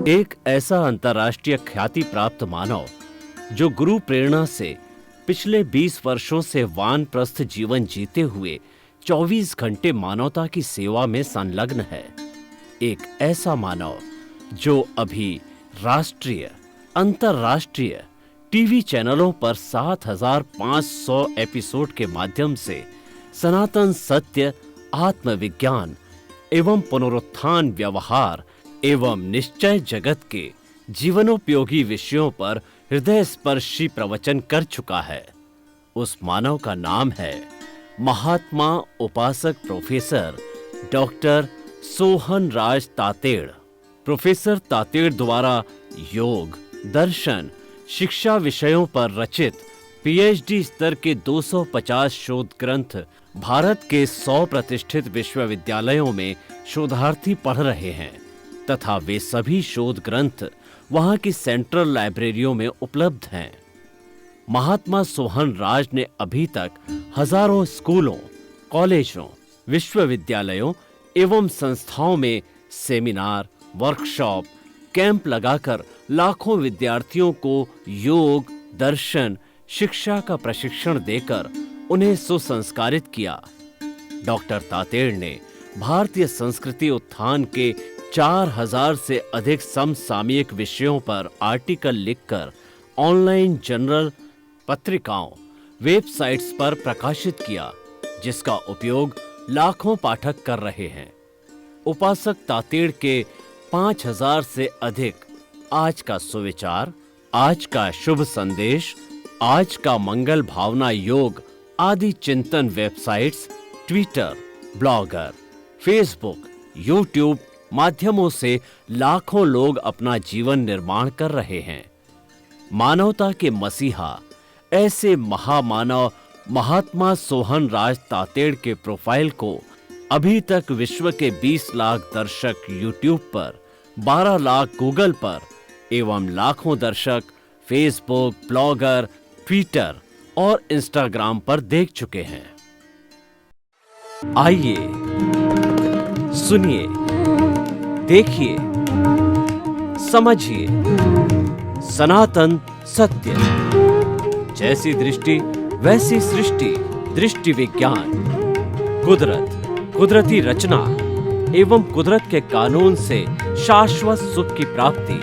एक ऐसा अंतर्राष्ट्रीय ख्याति प्राप्त मानव जो गुरु प्रेरणा से पिछले 20 वर्षों से वानप्रस्थ जीवन जीते हुए 24 घंटे मानवता की सेवा में संलग्न है। एक ऐसा मानव जो अभी राष्ट्रीय, अंतर्राष्ट्रीय टीवी चैनलों पर 7,500 एपिसोड के माध्यम से सनातन सत्य, आत्मविज्ञान एवं पुनरुत्थान, व्यवहार एवं निश्चय जगत के जीवनोपयोगी विषयों पर हृदय स्पर्शी प्रवचन कर चुका है। उस मानव का नाम है महात्मा उपासक प्रोफेसर डॉक्टर सोहन राज तातेड़। प्रोफेसर तातेड़ द्वारा योग, दर्शन, शिक्षा विषयों पर रचित पीएचडी स्तर के 250 शोध ग्रंथ भारत के 100 प्रतिष्ठित विश्वविद्यालयों में शोधार्थी पढ़ रहे हैं तथा वे सभी शोध ग्रंथ वहां की सेंट्रल लाइब्रेरियों में उपलब्ध हैं। महात्मा सोहन राज ने अभी तक हजारों स्कूलों, कॉलेजों, विश्वविद्यालयों एवं संस्थाओं में सेमिनार, वर्कशॉप, कैंप लगाकर लाखों विद्यार्थियों को योग, दर्शन, शिक्षा का प्रशिक्षण देकर उन्हें सुसंस्कारित किया। डॉक्टर तातेड़ ने भारतीय संस्कृति उत्थान के 4000 से अधिक समसामयिक विषयों पर आर्टिकल लिखकर ऑनलाइन जर्नल, पत्रिकाओं, वेबसाइट्स पर प्रकाशित किया, जिसका उपयोग लाखों पाठक कर रहे हैं। उपासक तातेड़ के 5000 से अधिक आज का सुविचार, आज का शुभ संदेश, आज का मंगल भावना योग आदि चिंतन websites, Twitter, blogger, Facebook, YouTube माध्यमों से लाखों लोग अपना जीवन निर्माण कर रहे हैं। मानवता के मसीहा ऐसे महामानव महात्मा सोहन राज तातेड़ के प्रोफाइल को अभी तक विश्व के 20 लाख दर्शक यूट्यूब पर, 12 लाख गूगल पर एवं लाखों दर्शक फेसबुक, ब्लॉगर, ट्विटर और इंस्टाग्राम पर देख चुके हैं। आइए सुनिए, देखिए, समझिए सनातन सत्य। जैसी दृष्टि वैसी सृष्टि, दृष्टि विज्ञान, कुदरत, कुदरती रचना एवं कुदरत के कानून से शाश्वत सुख की प्राप्ति।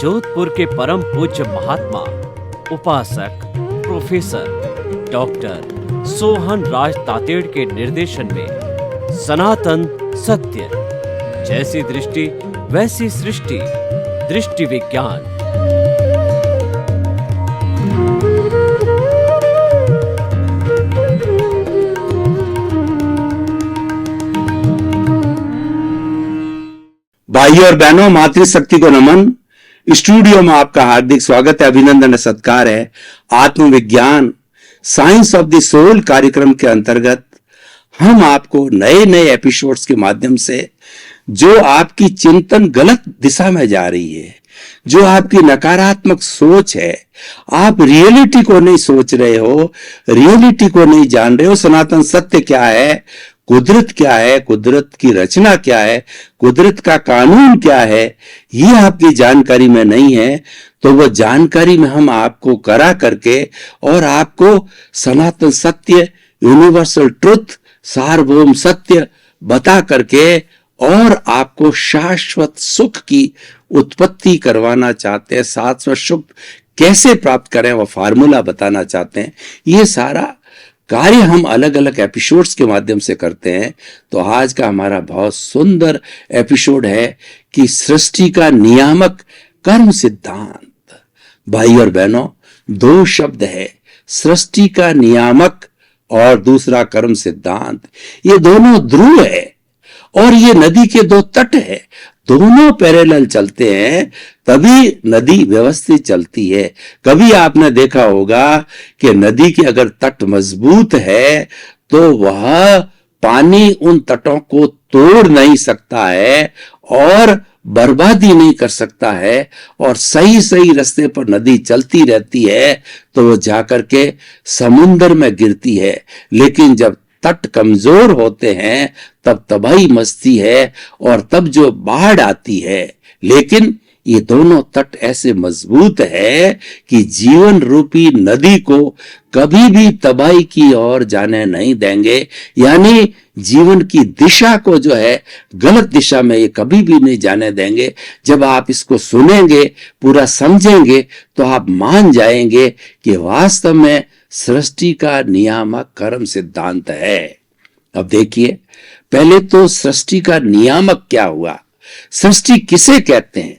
जोधपुर के परम पूज्य महात्मा उपासक प्रोफेसर डॉक्टर सोहन राज तातेड़ के निर्देशन में सनातन सत्य, जैसी दृष्टि वैसी सृष्टि, दृष्टि विज्ञान। भाइयों और बहनों, मातृशक्ति को नमन। स्टूडियो में आपका हार्दिक स्वागत है, अभिनंदन, सत्कार है। आत्मविज्ञान, साइंस ऑफ द सोल कार्यक्रम के अंतर्गत हम आपको नए नए एपिसोड्स के माध्यम से जो आपकी चिंतन गलत दिशा में जा रही है, जो आपकी नकारात्मक सोच है, आप रियलिटी को नहीं सोच रहे हो, रियलिटी को नहीं जान रहे हो, सनातन सत्य क्या है, कुदरत क्या है, कुदरत की रचना क्या है, कुदरत का कानून क्या है, ये आपकी जानकारी में नहीं है, तो वो जानकारी में हम आपको करा करके और आपको सनातन सत्य, यूनिवर्सल ट्रुथ, सार्वभौम सत्य बता करके और आपको शाश्वत सुख की उत्पत्ति करवाना चाहते हैं। शाश्वत सुख कैसे प्राप्त करें वो फार्मूला बताना चाहते हैं। ये सारा कार्य हम अलग अलग एपिसोड्स के माध्यम से करते हैं। तो आज का हमारा बहुत सुंदर एपिसोड है कि सृष्टि का नियामक कर्म सिद्धांत। भाई और बहनों, दो शब्द है, सृष्टि का नियामक और दूसरा कर्म सिद्धांत। ये दोनों ध्रुव है और ये नदी के दो तट है, दोनों पैरेलल चलते हैं तभी नदी व्यवस्थित चलती है। कभी आपने देखा होगा कि नदी के अगर तट मजबूत है तो वह पानी उन तटों को तोड़ नहीं सकता है और बर्बादी नहीं कर सकता है, और सही सही रास्ते पर नदी चलती रहती है तो वो जाकर के समुद्र में गिरती है। लेकिन जब तट कमजोर होते हैं तब तबाही मचती है और तब जो बाढ़ आती है, लेकिन ये दोनों तट ऐसे मजबूत है कि जीवन रूपी नदी को कभी भी तबाही की ओर जाने नहीं देंगे। यानी जीवन की दिशा को जो है गलत दिशा में ये कभी भी नहीं जाने देंगे। जब आप इसको सुनेंगे, पूरा समझेंगे, तो आप मान जाएंगे कि वास्तव में सृष्टि का नियामक कर्म सिद्धांत है। अब देखिए, पहले तो सृष्टि का नियामक क्या हुआ? सृष्टि किसे कहते हैं?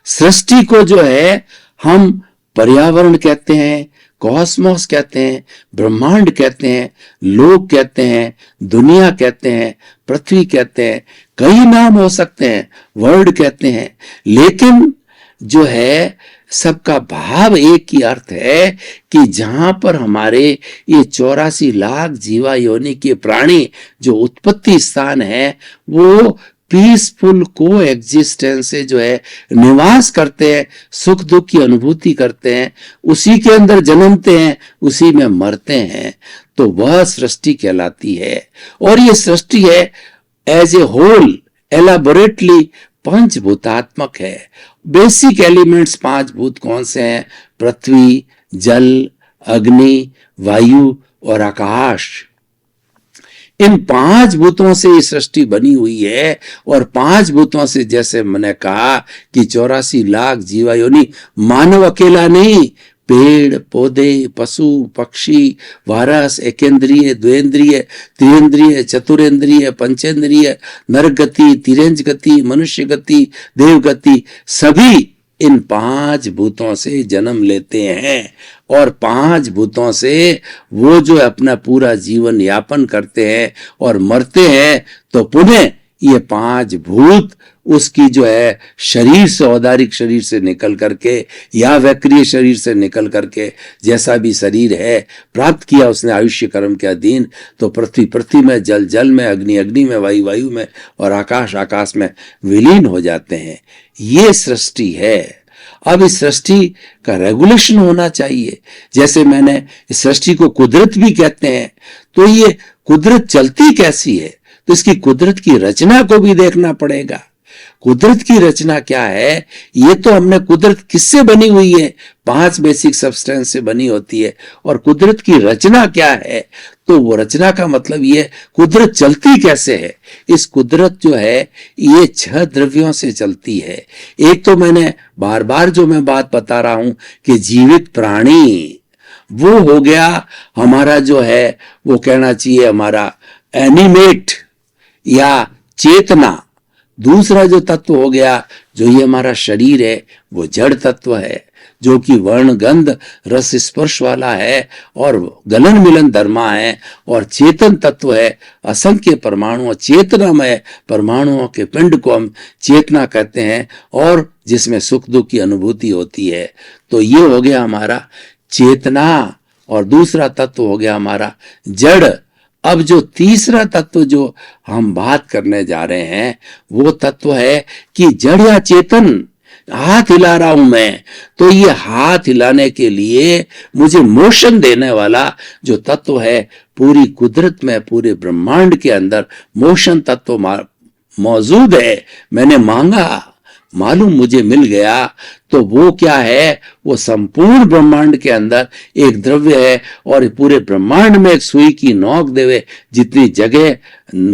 सृष्टि को जो है हम पर्यावरण कहते हैं, कॉस्मोस कहते हैं, ब्रह्मांड कहते हैं, लोक कहते हैं, दुनिया कहते हैं, पृथ्वी कहते हैं, कई नाम हो सकते हैं, वर्ल्ड कहते हैं, लेकिन जो है सबका भाव एक ही अर्थ है कि जहां पर हमारे ये 84 लाख जीवा योनि के प्राणी जो उत्पत्ति स्थान है, वो पीसफुल को एग्जिस्टेंस से जो है निवास करते हैं, सुख दुख की अनुभूति करते हैं, उसी के अंदर जन्मते हैं, उसी में मरते हैं, तो वह सृष्टि कहलाती है। और ये सृष्टि है एज ए होल, एलाबोरेटली पंचभूतात्मक है। बेसिक एलिमेंट्स 5 भूत कौन से हैं? पृथ्वी, जल, अग्नि, वायु और आकाश। इन 5 भूतों से ये सृष्टि बनी हुई है। और 5 भूतों से, जैसे मैंने कहा कि 84 लाख जीवा योनि, मानव अकेला नहीं, पेड़ पौधे, पशु पक्षी, वारस, एकेंद्रिय, द्वेंद्रिय, त्रिएंद्रिय, चतुरेंद्रिय, पंचेंद्रिय, नर गति, तिरंज गति, मनुष्य गति, देव गति, सभी इन 5 भूतों से जन्म लेते हैं। और 5 भूतों से वो जो अपना पूरा जीवन यापन करते हैं और मरते हैं, तो पुनः ये 5 भूत उसकी जो है शरीर से, औदारिक शरीर से निकल करके या वैक्रिय शरीर से निकल करके, जैसा भी शरीर है प्राप्त किया उसने आयुष्य कर्म के अधीन, तो पृथ्वी पृथ्वी में, जल जल में, अग्नि अग्नि में, वायु वायु में और आकाश आकाश में विलीन हो जाते हैं। ये सृष्टि है। अब इस सृष्टि का रेगुलेशन होना चाहिए। जैसे मैंने इस सृष्टि को कुदरत भी कहते हैं, तो ये कुदरत चलती कैसी है? तो इसकी कुदरत की रचना को भी देखना पड़ेगा। कुदरत की रचना क्या है? ये तो हमने कुदरत किससे बनी हुई है? 5 बेसिक सब्सटेंस से बनी होती है। और कुदरत की रचना क्या है? तो वो रचना का मतलब ये कुदरत चलती कैसे है? इस कुदरत जो है ये 6 द्रव्यों से चलती है। एक तो मैंने बार बार जो मैं बात बता रहा हूं कि जीवित प्राणी, वो हो गया हमारा जो है, वो कहना चाहिए हमारा एनिमेट या चेतना। दूसरा जो तत्व हो गया, जो ये हमारा शरीर है, वो जड़ तत्व है, जो कि वर्ण गंध रस स्पर्श वाला है और गलन मिलन धर्मा है। और चेतन तत्व है, असंख्य परमाणु, चेतनामय परमाणुओं के पिंड को हम चेतना कहते हैं, और जिसमें सुख दुख की अनुभूति होती है। तो ये हो गया हमारा चेतना। और दूसरा तत्व हो गया हमारा जड़। अब जो तीसरा तत्व जो हम बात करने जा रहे हैं, वो तत्व है कि जड़ या चेतन। हाथ हिला रहा हूं मैं, तो ये हाथ हिलाने के लिए मुझे मोशन देने वाला जो तत्व है, पूरी कुदरत में, पूरे ब्रह्मांड के अंदर मोशन तत्व मौजूद है। मैंने मांगा, मालूम मुझे मिल गया। तो वो क्या है? वो संपूर्ण ब्रह्मांड के अंदर एक द्रव्य है। और पूरे ब्रह्मांड में एक सुई की नोक देवे जितनी जगह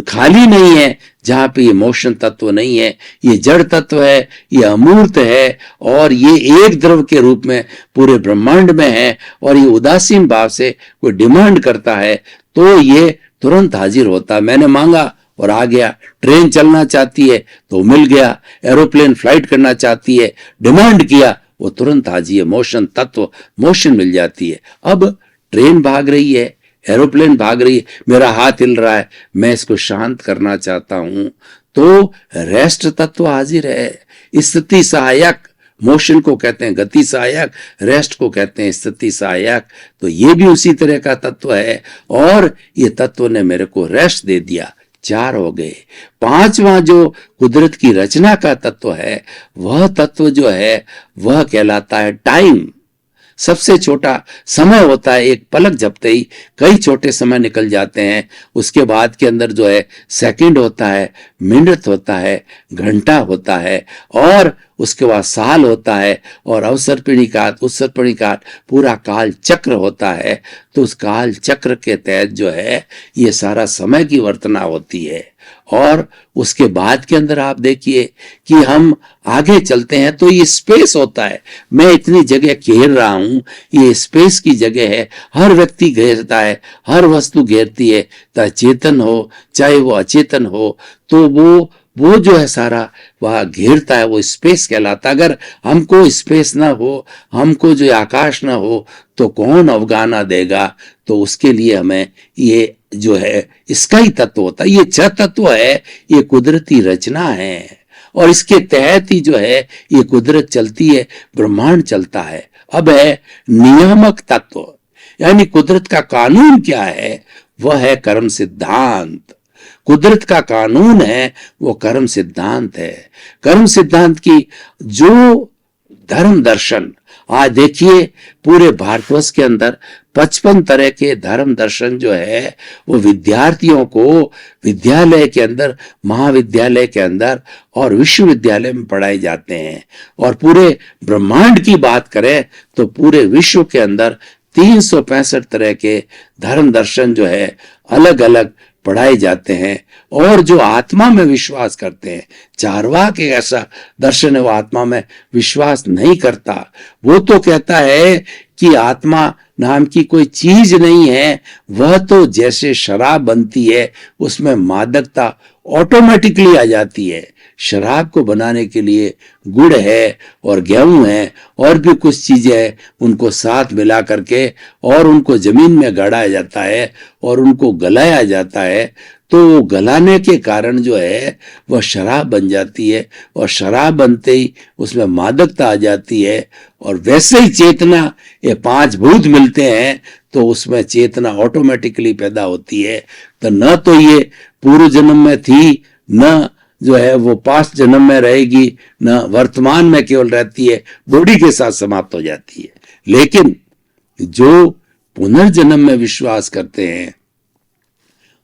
खाली नहीं है जहां पे ये मोशन तत्व नहीं है। ये जड़ तत्व है, ये अमूर्त है, और ये एक द्रव्य के रूप में पूरे ब्रह्मांड में है। और ये उदासीन भाव से कोई डिमांड करता है तो ये तुरंत हाजिर होता। मैंने मांगा और आ गया। ट्रेन चलना चाहती है तो मिल गया। एरोप्लेन फ्लाइट करना चाहती है, डिमांड किया, वो तुरंत हाजिर है। मोशन तत्व, मोशन मिल जाती है। अब ट्रेन भाग रही है, एरोप्लेन भाग रही है, मेरा हाथ हिल रहा है, मैं इसको शांत करना चाहता हूं, तो रेस्ट तत्व हाजिर है। स्थिति सहायक, मोशन को कहते हैं गति सहायक, रेस्ट को कहते हैं स्थिति सहायक। तो ये भी उसी तरह का तत्व है। और ये तत्व ने मेरे को रेस्ट दे दिया। 4 हो गए। 5वां जो कुदरत की रचना का तत्व है, वह तत्व जो है वह कहलाता है टाइम। सबसे छोटा समय होता है, एक पलक झपते ही कई छोटे समय निकल जाते हैं। उसके बाद के अंदर जो है सेकंड होता है, मिनट होता है, घंटा होता है, और उसके बाद साल होता है, और अवसर्पिणीकात, उत्सर्पिणीकात, पूरा काल चक्र होता है। तो उस काल चक्र के तहत जो है ये सारा समय की वर्तना होती है। और उसके बाद के अंदर आप देखिए कि हम आगे चलते हैं तो ये स्पेस होता है। मैं इतनी जगह घेर रहा हूं, ये स्पेस की जगह है। हर व्यक्ति घेरता है, हर वस्तु घेरती है, चाहे चेतन हो चाहे वो अचेतन हो। तो वो जो है सारा वह घेरता है, वो स्पेस कहलाता है। अगर हमको स्पेस ना हो, हमको जो आकाश ना हो, तो कौन अवगाना देगा। तो उसके लिए हमें ये जो है इसका ही तत्व होता है। ये छह तत्व है, ये कुदरती रचना है, और इसके तहत ही जो है ये कुदरत चलती है, ब्रह्मांड चलता है। अब है नियामक तत्व, यानी कुदरत का कानून क्या है, वह है कर्म सिद्धांत। कुदरत का कानून है वो कर्म सिद्धांत है। कर्म सिद्धांत की जो धर्म दर्शन, आज देखिए पूरे भारतवर्ष के अंदर 55 तरह के धर्म दर्शन जो है वो विद्यार्थियों को विद्यालय के अंदर, महाविद्यालय के अंदर और विश्वविद्यालय में पढ़ाए जाते हैं। और पूरे ब्रह्मांड की बात करें तो पूरे विश्व के अंदर 365 तरह के धर्म दर्शन जो है अलग अलग पढ़ाए जाते हैं। और जो आत्मा में विश्वास करते हैं, चार्वाक एक ऐसा दर्शन है, वो आत्मा में विश्वास नहीं करता। वो तो कहता है कि आत्मा नाम की कोई चीज नहीं है, वह तो जैसे शराब बनती है उसमें मादकता ऑटोमेटिकली आ जाती है। शराब को बनाने के लिए गुड़ है और गेहूं है और भी कुछ चीजें हैं, उनको साथ मिला करके और उनको जमीन में गाड़ा जाता है और उनको गलाया जाता है। तो वो गलाने के कारण जो है वह शराब बन जाती है, और शराब बनते ही उसमें मादकता आ जाती है। और वैसे ही चेतना, ये 5 भूत मिलते हैं तो उसमें चेतना ऑटोमेटिकली पैदा होती है। तो न तो ये पूर्व जन्म में थी, न जो है वो पास्ट जन्म में रहेगी, न वर्तमान में केवल रहती है, बॉडी के साथ समाप्त हो जाती है। लेकिन जो पुनर्जन्म में विश्वास करते हैं,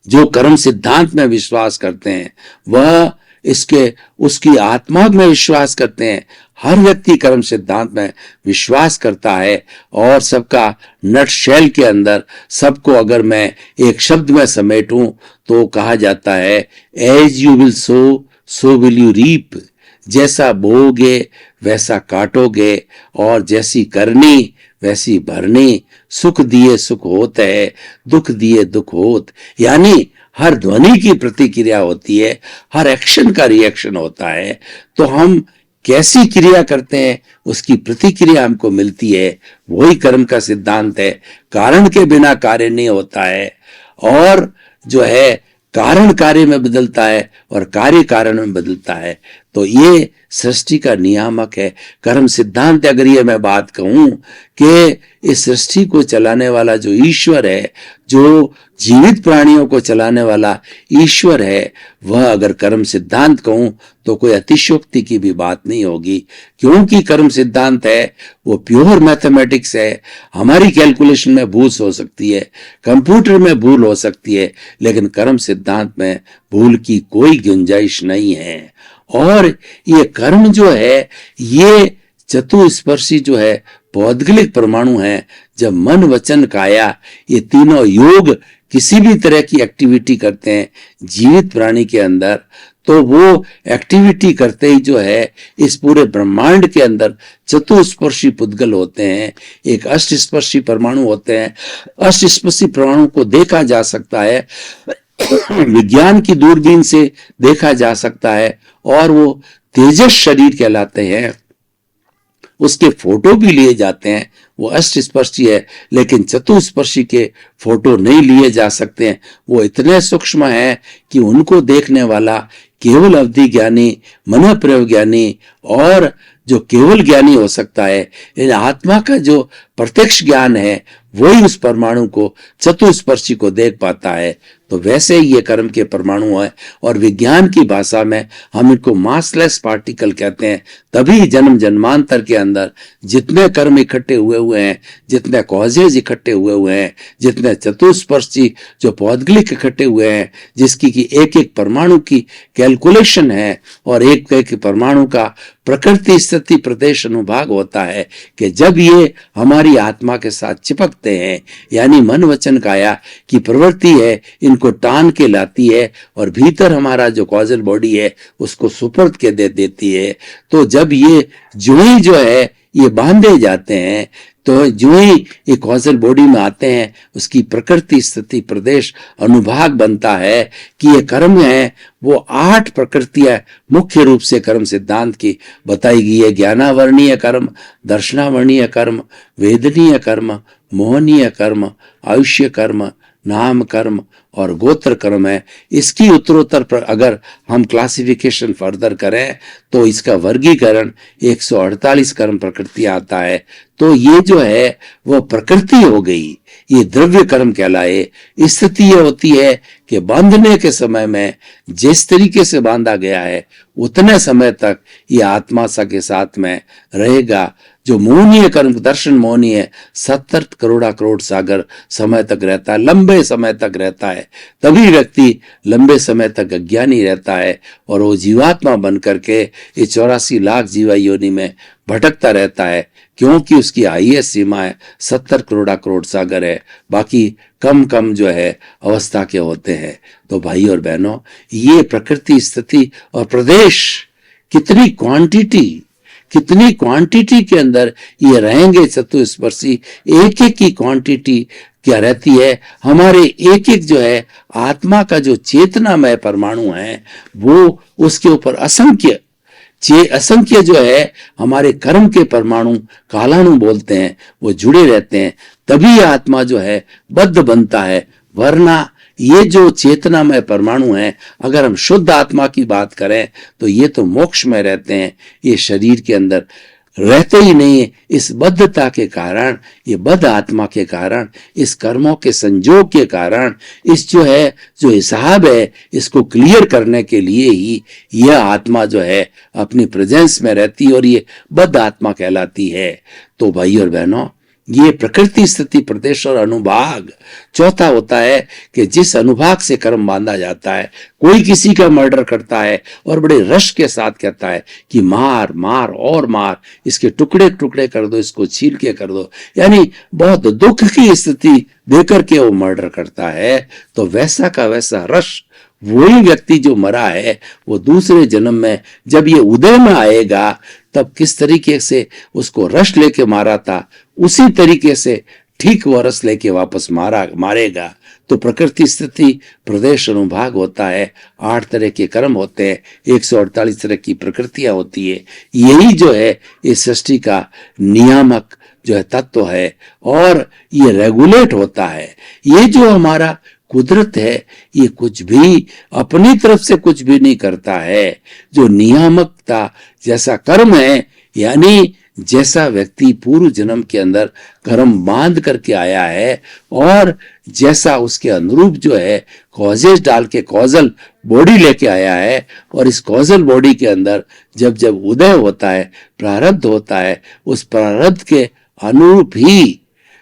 जो कर्म सिद्धांत में विश्वास करते हैं, वह इसके उसकी आत्मा में विश्वास करते हैं। हर व्यक्ति कर्म सिद्धांत में विश्वास करता है। और सबका नट शेल के अंदर सबको अगर मैं एक शब्द में समेटूं तो कहा जाता है, as you will sow will you reap. जैसा बोओगे वैसा काटोगे, और जैसी करनी वैसी भरनी। सुख दिए सुख होत है, दुख दिए दुख होत। यानी हर ध्वनि की प्रतिक्रिया होती है, हर एक्शन का रिएक्शन होता है। तो हम कैसी क्रिया करते हैं उसकी प्रतिक्रिया हमको मिलती है, वही कर्म का सिद्धांत है। कारण के बिना कार्य नहीं होता है, और जो है कारण कार्य में बदलता है और कार्य कारण में बदलता है। तो ये सृष्टि का नियामक है कर्म सिद्धांत। अगर ये मैं बात कहूं कि इस सृष्टि को चलाने वाला जो ईश्वर है, जो जीवित प्राणियों को चलाने वाला ईश्वर है, वह अगर कर्म सिद्धांत कहूं तो कोई अतिशयोक्ति की भी बात नहीं होगी। क्योंकि कर्म सिद्धांत है वो प्योर मैथमेटिक्स है। हमारी कैलकुलेशन में भूल हो सकती है, कंप्यूटर में भूल हो सकती है, लेकिन कर्म सिद्धांत में भूल की कोई गुंजाइश नहीं है। और ये कर्म जो है ये चतुस्पर्शी जो है पौद्गलिक परमाणु है। जब मन वचन काया ये तीनों योग किसी भी तरह की एक्टिविटी करते हैं जीवित प्राणी के अंदर, तो वो एक्टिविटी करते ही जो है इस पूरे ब्रह्मांड के अंदर चतुस्पर्शी पुद्गल होते हैं, एक अष्टस्पर्शी परमाणु होते हैं। अष्टस्पर्शी परमाणु को देखा जा सकता है, विज्ञान की दूरबीन से देखा जा सकता है, और वो तेजस शरीर कहलाते हैं। उसके फोटो भी लिए जाते हैं। वो अष्टस्पर्शी है, लेकिन चतुस्पर्शी के फोटो नहीं लिए जा सकते हैं। वो इतने सूक्ष्म है कि उनको देखने वाला केवल अवधि ज्ञानी, मन प्रयोग ज्ञानी और जो केवल ज्ञानी हो सकता है। इन आत्मा का जो प्रत्यक्ष ज्ञान है वही उस परमाणु को, चतुस्पर्शी को देख पाता है। तो वैसे ही ये कर्म के परमाणु है, और विज्ञान की भाषा में हम इनको मासलेस पार्टिकल कहते हैं। तभी जन्म जन्मांतर के अंदर जितने कर्म इकट्ठे हुए हैं, जितने कॉजेज इकट्ठे हुए हैं, जितने चतुष्पर्शी जो पौद्गलिक इकट्ठे हुए हैं, जिसकी कि एक एक परमाणु की कैलकुलेशन है, और एक एक परमाणु का प्रकृति स्थिति प्रदेश अनुभाग होता है कि जब ये हमारी आत्मा के साथ चिपकते हैं, यानी मन वचन काया की प्रवृत्ति है, इनको टान के लाती है और भीतर हमारा जो कॉजल बॉडी है उसको सुपर्द के दे देती है। तो जब ये जो है ये बांधे जाते हैं, तो जो ही ये कॉजल बॉडी में आते हैं, उसकी प्रकृति स्थिति प्रदेश अनुभाग बनता है कि ये कर्म है वो 8 प्रकृतियां मुख्य रूप से कर्म सिद्धांत की बताई गई है। ज्ञानावर्णीय कर्म, दर्शनावर्णीय कर्म, वेदनीय कर्म, मोहनीय कर्म, आयुष्य कर्म, नाम कर्म और गोत्र कर्म है। इसकी उत्तरोत्तर पर अगर हम क्लासिफिकेशन फर्दर करें तो इसका वर्गीकरण 148 कर्म प्रकृति आता है। तो ये जो है वो प्रकृति हो गई, ये द्रव्य कर्म कहलाए। स्थिति ये होती है कि बांधने के समय में जिस तरीके से बांधा गया है उतने समय तक ये आत्मा सा के साथ में रहेगा। जो मोहनीय कर्म दर्शन मोहनीय है, 70 करोड़ सागर समय तक रहता है, लंबे समय तक रहता है। तभी व्यक्ति लंबे समय तक अज्ञानी रहता है और वो जीवात्मा बन करके ये 84 लाख जीवा योनि में भटकता रहता है, क्योंकि उसकी हाईएस्ट सीमा है 70 करोड़ सागर है, बाकी कम जो है अवस्था के होते हैं। तो भाई और बहनों, ये प्रकृति स्थिति और प्रदेश कितनी क्वांटिटी के अंदर ये रहेंगे चतुस्पर्शी, एक एक की क्वांटिटी क्या रहती है। हमारे एक एक जो है आत्मा का जो चेतनामय परमाणु है वो उसके ऊपर असंख्य जो है हमारे कर्म के परमाणु कालाणु बोलते हैं, वो जुड़े रहते हैं। तभी आत्मा जो है बद्ध बनता है, वरना ये जो चेतनामय परमाणु हैं, अगर हम शुद्ध आत्मा की बात करें तो ये तो मोक्ष में रहते हैं, ये शरीर के अंदर रहते ही नहीं है। इस बद्धता के कारण, ये बद्ध आत्मा के कारण, इस कर्मों के संजोग के कारण, इस जो है जो हिसाब है इसको क्लियर करने के लिए ही यह आत्मा जो है अपनी प्रेजेंस में रहती है और ये बद्ध आत्मा कहलाती है। तो भाई और बहनों, ये प्रकृति स्थिति प्रदेश और अनुभाग चौथा होता है कि जिस अनुभाग से कर्म बांधा जाता है। कोई किसी का मर्डर करता है और बड़े रश के साथ कहता है कि मार और मार, इसके टुकड़े टुकड़े कर दो, इसको छील के कर दो, यानी बहुत दुख की स्थिति देकर के वो मर्डर करता है। तो वैसा का वैसा रश वही व्यक्ति जो मरा है वो दूसरे जन्म में जब ये उदय में आएगा तब किस तरीके से उसको रस लेके मारा था, उसी तरीके से ठीक वो रस लेके वापस मारेगा। तो प्रकृति स्थिति प्रदेश अनुभाग होता है, 8 तरह के कर्म होते हैं, 148 तरह की प्रकृतियां होती है। यही जो है इस सृष्टि का नियामक जो है तत्व है और ये रेगुलेट होता है। ये जो हमारा कुदरत है ये कुछ भी अपनी तरफ से कुछ भी नहीं करता है। जो नियामकता जैसा कर्म है, यानी जैसा व्यक्ति पूर्व जन्म के अंदर कर्म बांध करके आया है और जैसा उसके अनुरूप जो है कॉजेज डाल के कॉजल बॉडी लेके आया है, और इस कॉजल बॉडी के अंदर जब जब उदय होता है, प्रारब्ध होता है, उस प्रारब्ध के अनुरूप ही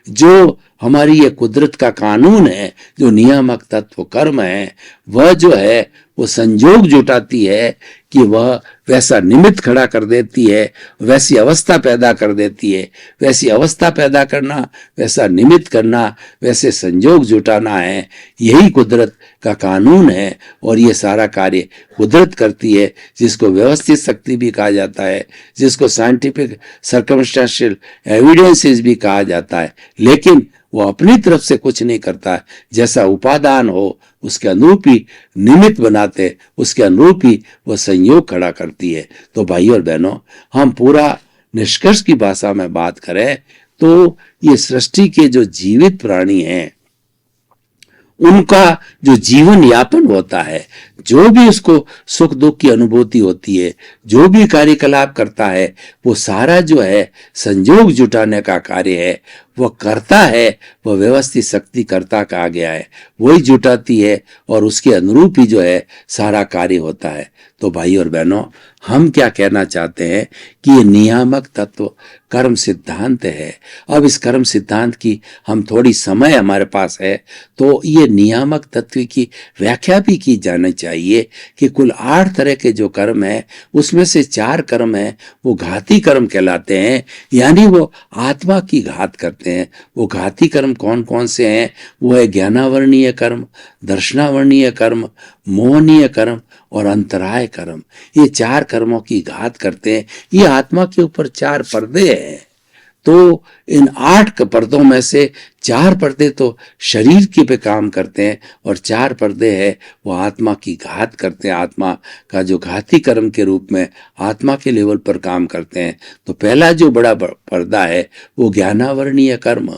जो हमारी ये कुदरत का कानून है, जो नियामक तत्व कर्म है, वह जो है वो संजोग जुटाती है कि वह वैसा निमित्त खड़ा कर देती है, वैसी अवस्था पैदा कर देती है। वैसी अवस्था पैदा करना, वैसा निमित्त करना, वैसे संजोग जुटाना है, यही कुदरत का कानून है। और ये सारा कार्य कुदरत करती है, जिसको व्यवस्थित शक्ति भी कहा जाता है, जिसको साइंटिफिक सर्कमस्टेंशियल एविडेंसेस भी कहा जाता है। लेकिन वो अपनी तरफ से कुछ नहीं करता, जैसा उपादान हो उसके अनुरूप ही निमित्त बनाते, उसके अनुरूप ही वह संयोग खड़ा करती है। तो भाई और बहनों, हम पूरा निष्कर्ष की भाषा में बात करें तो ये सृष्टि के जो जीवित प्राणी हैं उनका जो जीवन यापन होता है, जो भी उसको सुख दुख की अनुभूति होती है, जो भी कार्यकलाप करता है, वो सारा जो है संयोग जुटाने का कार्य है, वो करता है, वह व्यवस्थित शक्ति कर्ता कहा गया है, वही जुटाती है और उसके अनुरूप ही जो है सारा कार्य होता है। तो भाई और बहनों, हम क्या कहना चाहते हैं कि ये नियामक तत्व कर्म सिद्धांत है। अब इस कर्म सिद्धांत की हम थोड़ी समय हमारे पास है तो ये नियामक तत्व की व्याख्या भी की जानी चाहिए कि कुल 8 तरह के जो कर्म है उसमें से 4 कर्म है वो घाती कर्म कहलाते हैं, यानी वो आत्मा की घात करते हैं। वो घाती कर्म कौन कौन से हैं? वो है ज्ञानावर्णीय कर्म, दर्शनावर्णीय कर्म, मोहनीय कर्म और अंतराय कर्म। ये 4 कर्मों की घात करते हैं। ये आत्मा के ऊपर 4 पर्दे हैं। तो इन 8 पर्दों में से 4 पर्दे तो शरीर के पे काम करते हैं और 4 पर्दे है वो आत्मा की घात करते हैं, आत्मा का जो घाती कर्म के रूप में आत्मा के लेवल पर काम करते हैं। तो पहला जो बड़ा पर्दा है वो ज्ञानावर्णीय कर्म।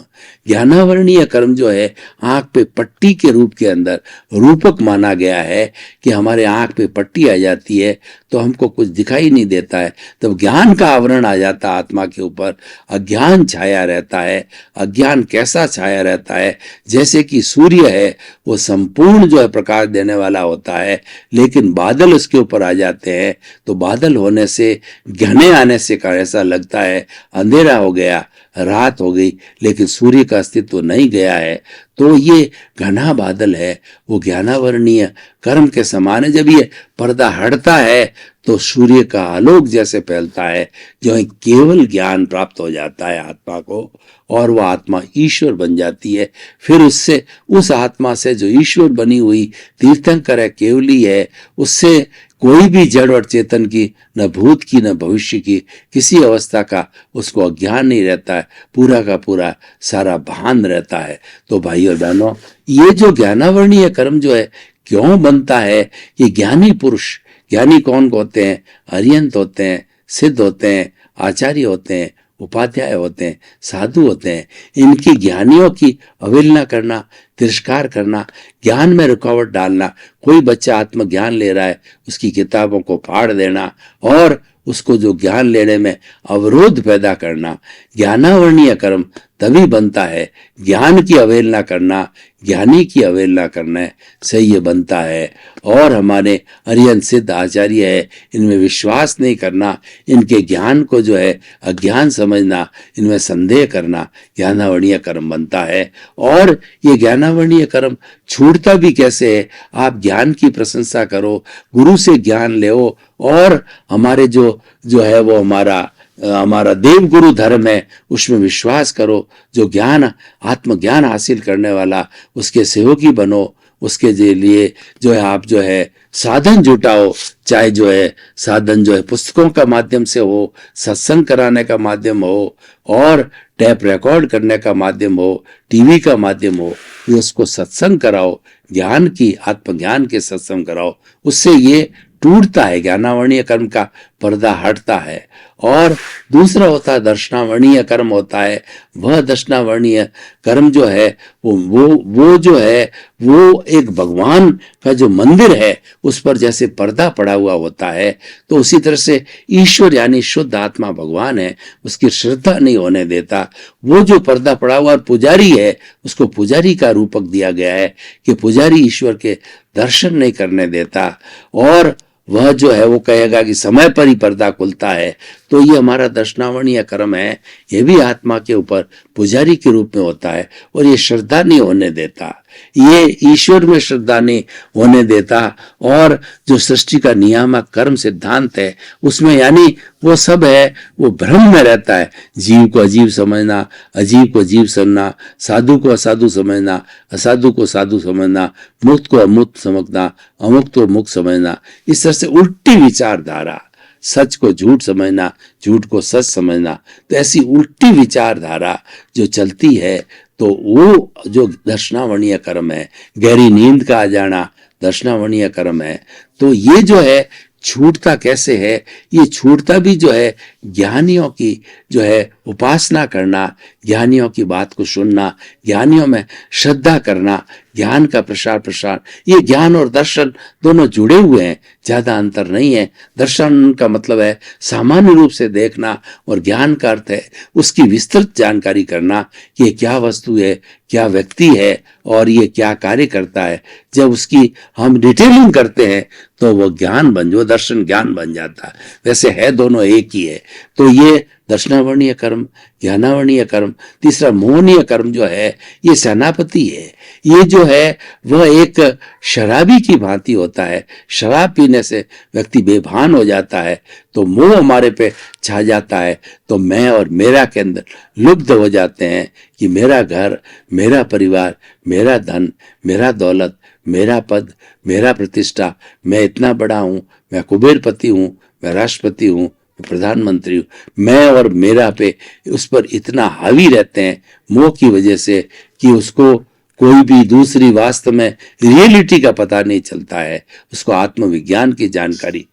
ज्ञानावर्णीय कर्म जो है आंख पे पट्टी के रूप के अंदर रूपक माना गया है कि हमारे आंख पे पट्टी आ जाती है तो हमको कुछ दिखाई नहीं देता है, तब ज्ञान का आवरण आ जाता है आत्मा के ऊपर, अज्ञान छाया रहता है। अज्ञान कैसा छाया रहता है? जैसे कि सूर्य है वो संपूर्ण जो है प्रकाश देने वाला होता है, लेकिन बादल उसके ऊपर आ जाते हैं तो बादल होने से, घने आने से का ऐसा लगता है अंधेरा हो गया, रात हो गई, लेकिन सूर्य का अस्तित्व नहीं गया है। तो ये घना बादल है वो ज्ञानावर्णीय कर्म के समान है। जब ये पर्दा हटता है तो सूर्य का आलोक जैसे फैलता है, जो केवल ज्ञान प्राप्त हो जाता है आत्मा को और वह आत्मा ईश्वर बन जाती है। फिर उससे, उस आत्मा से जो ईश्वर बनी हुई तीर्थंकर है, केवली है, उससे कोई भी जड़ और चेतन की, न भूत की न भविष्य की किसी अवस्था का उसको अज्ञान नहीं रहता है, पूरा का पूरा सारा भान रहता है। तो भाई और बहनों, ये जो ज्ञानावर्णीय कर्म जो है क्यों बनता है? ये ज्ञानी पुरुष, ज्ञानी कौन होते हैं? अरिहंत होते हैं, सिद्ध होते हैं, आचार्य होते हैं, उपाध्याय होते हैं, साधु होते हैं। इनकी ज्ञानियों की अवहेलना करना, तिरस्कार करना, ज्ञान में रुकावट डालना, कोई बच्चा आत्मज्ञान ले रहा है उसकी किताबों को फाड़ देना और उसको जो ज्ञान लेने में अवरोध पैदा करना, ज्ञानावर्णीय कर्म तभी बनता है। ज्ञान की अवहेलना करना, ज्ञानी की अवहेलना करना से ये बनता है। और हमारे अरिहंत सिद्ध आचार्य है, इनमें विश्वास नहीं करना, इनके ज्ञान को जो है अज्ञान समझना, इनमें संदेह करना, ज्ञानावर्णीय कर्म बनता है। और ये ज्ञानावर्णीय कर्म छूटता भी कैसे है? आप ज्ञान की प्रशंसा करो, गुरु से ज्ञान लो और हमारे जो है वो हमारा देव गुरु धर्म है उसमें विश्वास करो। जो ज्ञान, आत्मज्ञान हासिल करने वाला, उसके सहयोगी बनो, उसके लिए जो है आप जो है साधन जुटाओ, चाहे जो है साधन जो है पुस्तकों का माध्यम से हो, सत्संग कराने का माध्यम हो और टैप रिकॉर्ड करने का माध्यम हो, टीवी का माध्यम हो, ये उसको सत्संग कराओ, ज्ञान की, आत्मज्ञान के सत्संग कराओ। उससे ये टूटता है, ज्ञानावर्णीय कर्म का पर्दा हटता है। और दूसरा होता है दर्शनावर्णीय कर्म होता है। वह दर्शनावर्णीय कर्म जो है वो जो है वो एक भगवान का जो मंदिर है उस पर जैसे पर्दा पड़ा हुआ होता है, तो उसी तरह से ईश्वर यानी शुद्ध आत्मा भगवान है, उसकी श्रद्धा नहीं होने देता। वो जो पर्दा पड़ा हुआ पुजारी है उसको पुजारी का रूपक दिया गया है कि पुजारी ईश्वर के दर्शन नहीं करने देता और वह जो है वो कहेगा कि समय पर ही पर्दा खुलता है। तो ये हमारा दर्शनावर्णीय कर्म है, ये भी आत्मा के ऊपर पुजारी के रूप में होता है और ये श्रद्धा नहीं होने देता, ये ईश्वर में श्रद्धा नहीं होने देता। और जो सृष्टि का नियामक कर्म सिद्धांत है उसमें यानी वो सब है वो भ्रम में रहता है। जीव को अजीव समझना, अजीव को जीव समझना, साधु को असाधु समझना, असाधु को साधु समझना, मुक्त को अमुक्त समझना, अमुक्त को मुक्त समझना, इस तरह से उल्टी विचारधारा, सच को झूठ समझना, झूठ को सच समझना, तो ऐसी उल्टी विचारधारा जो चलती है तो वो जो दर्शनावर्णीय कर्म है, गहरी नींद का आ जाना दर्शनावर्णीय कर्म है। तो ये जो है छूटता कैसे है? ये छूटता भी जो है ज्ञानियों की जो है उपासना करना, ज्ञानियों की बात को सुनना, ज्ञानियों में श्रद्धा करना, ज्ञान का प्रसार प्रसार, ये ज्ञान और दर्शन दोनों जुड़े हुए हैं, ज्यादा अंतर नहीं है। दर्शन का मतलब है सामान्य रूप से देखना और ज्ञान का अर्थ है उसकी विस्तृत जानकारी करना कि ये क्या वस्तु है, क्या व्यक्ति है और ये क्या कार्य करता है। जब उसकी हम डिटेलिंग करते हैं तो वो ज्ञान जो दर्शन ज्ञान बन जाता है। वैसे है दोनों एक ही है। तो ये दर्शनावर्णीय कर्म, ज्ञानावर्णीय कर्म, तीसरा मोहनीय कर्म जो है ये सेनापति है। ये जो है वह एक शराबी की भांति होता है। शराब पीने से व्यक्ति बेभान हो जाता है तो मोह हमारे पे छा जाता है, तो मैं और मेरा के अंदर लुब्ध हो जाते हैं कि मेरा घर, मेरा परिवार, मेरा धन, मेरा दौलत, मेरा पद, मेरा प्रतिष्ठा, मैं इतना बड़ा हूं, मैं कुबेरपति हूं, मैं राष्ट्रपति हूं, मैं प्रधानमंत्री हूं, मैं और मेरा पे उस पर इतना हावी रहते हैं मोह की वजह से कि उसको कोई भी दूसरी वास्तव में रियलिटी का पता नहीं चलता है, उसको आत्मविज्ञान की जानकारी।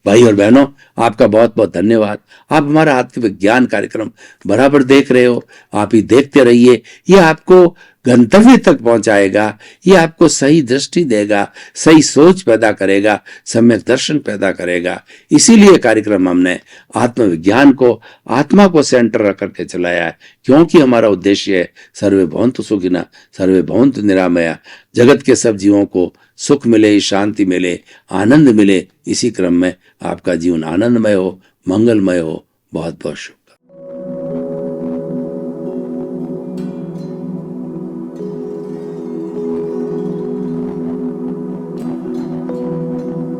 भाई और बहनों, आपका बहुत बहुत धन्यवाद। आप हमारा आत्मविज्ञान कार्यक्रम बराबर देख रहे हो, आप ही देखते रहिए। ये आपको गंतव्य तक पहुंचाएगा, ये आपको सही दृष्टि देगा, सही सोच पैदा करेगा, सम्यक दर्शन पैदा करेगा। इसीलिए कार्यक्रम हमने आत्मविज्ञान को, आत्मा को सेंटर रख करके चलाया है, क्योंकि हमारा उद्देश्य है सर्वे भवन्तु सुखिनः, सर्वे भवन्तु निरामया। जगत के सब जीवों को सुख मिले, शांति मिले, आनंद मिले। इसी क्रम में आपका जीवन आनंदमय हो, मंगलमय हो। बहुत बहुत शुभ।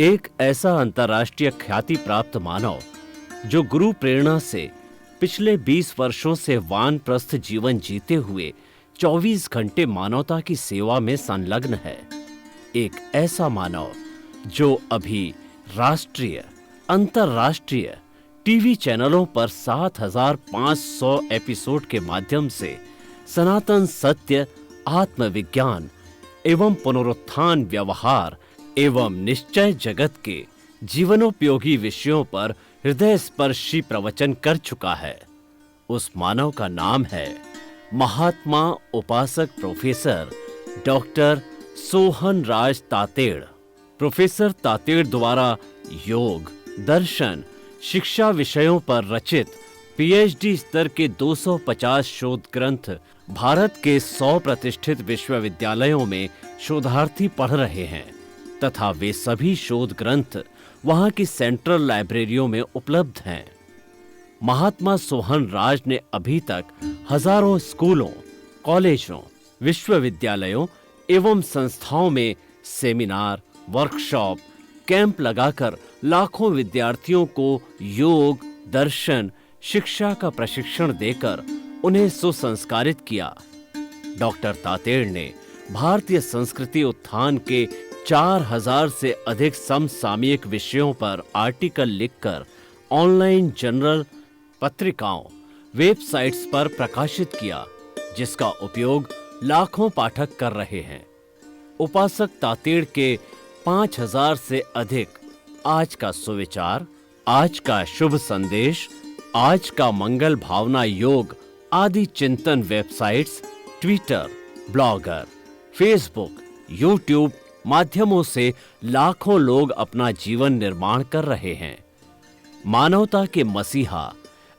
एक ऐसा अंतर्राष्ट्रीय ख्याति प्राप्त मानव जो गुरु प्रेरणा से पिछले 20 वर्षों से वानप्रस्थ जीवन जीते हुए 24 घंटे मानवता की सेवा में संलग्न है। एक ऐसा मानव जो अभी राष्ट्रीय, अंतर्राष्ट्रीय टीवी चैनलों पर 7,500 एपिसोड के माध्यम से सनातन सत्य, आत्मविज्ञान एवं पुनरुत्थान, व्यवहार एवं निश्चय जगत के जीवनोपयोगी विषयों पर हृदय स्पर्शी प्रवचन कर चुका है। उस मानव का नाम है महात्मा उपासक प्रोफेसर डॉक्टर सोहन राज तातेड़। प्रोफेसर तातेड़ द्वारा योग, दर्शन, शिक्षा विषयों पर रचित पीएचडी स्तर के 250 शोध ग्रंथ भारत के 100 प्रतिष्ठित विश्वविद्यालयों में शोधार्थी पढ़ रहे हैं तथा वे सभी शोध ग्रंथ वहां की सेंट्रल लाइब्रेरियों में उपलब्ध हैं। महात्मा सोहन राज ने अभी तक हजारों स्कूलों, कॉलेजों, विश्वविद्यालयों एवं संस्थाओं में सेमिनार, वर्कशॉप, कैंप लगाकर लाखों विद्यार्थियों को योग, दर्शन, शिक्षा का प्रशिक्षण देकर उन्हें सुसंस्कारित किया। डॉक्टर तातेड़ ने भारतीय संस्कृति उत्थान के 4000 से अधिक समसामयिक विषयों पर आर्टिकल लिखकर ऑनलाइन जर्नल, पत्रिकाओं, वेबसाइट्स पर प्रकाशित किया, जिसका उपयोग लाखों पाठक कर रहे हैं। उपासक तातेड़ के 5000 से अधिक आज का सुविचार, आज का शुभ संदेश, आज का मंगल भावना योग आदि चिंतन websites, Twitter, blogger, Facebook, YouTube माध्यमों से लाखों लोग अपना जीवन निर्माण कर रहे हैं। मानवता के मसीहा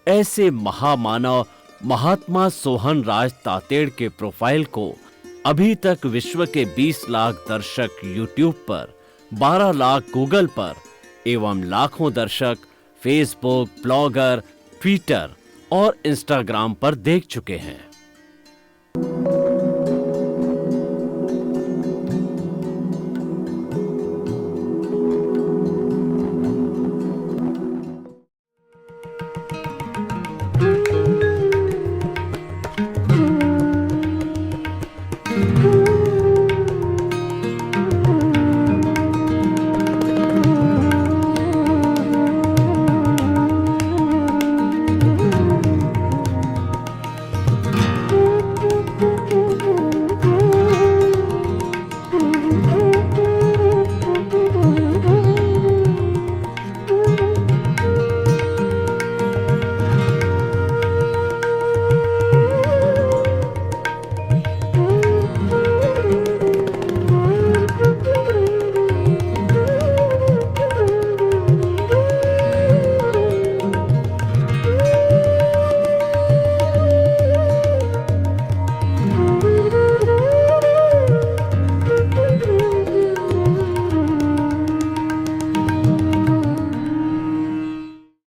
ऐसे महामानव महात्मा सोहन राज तातेड़ के प्रोफाइल को अभी तक विश्व के 20 लाख दर्शक यूट्यूब पर, 12 लाख गूगल पर एवं लाखों दर्शक फेसबुक, ब्लॉगर, ट्विटर और इंस्टाग्राम पर देख चुके हैं।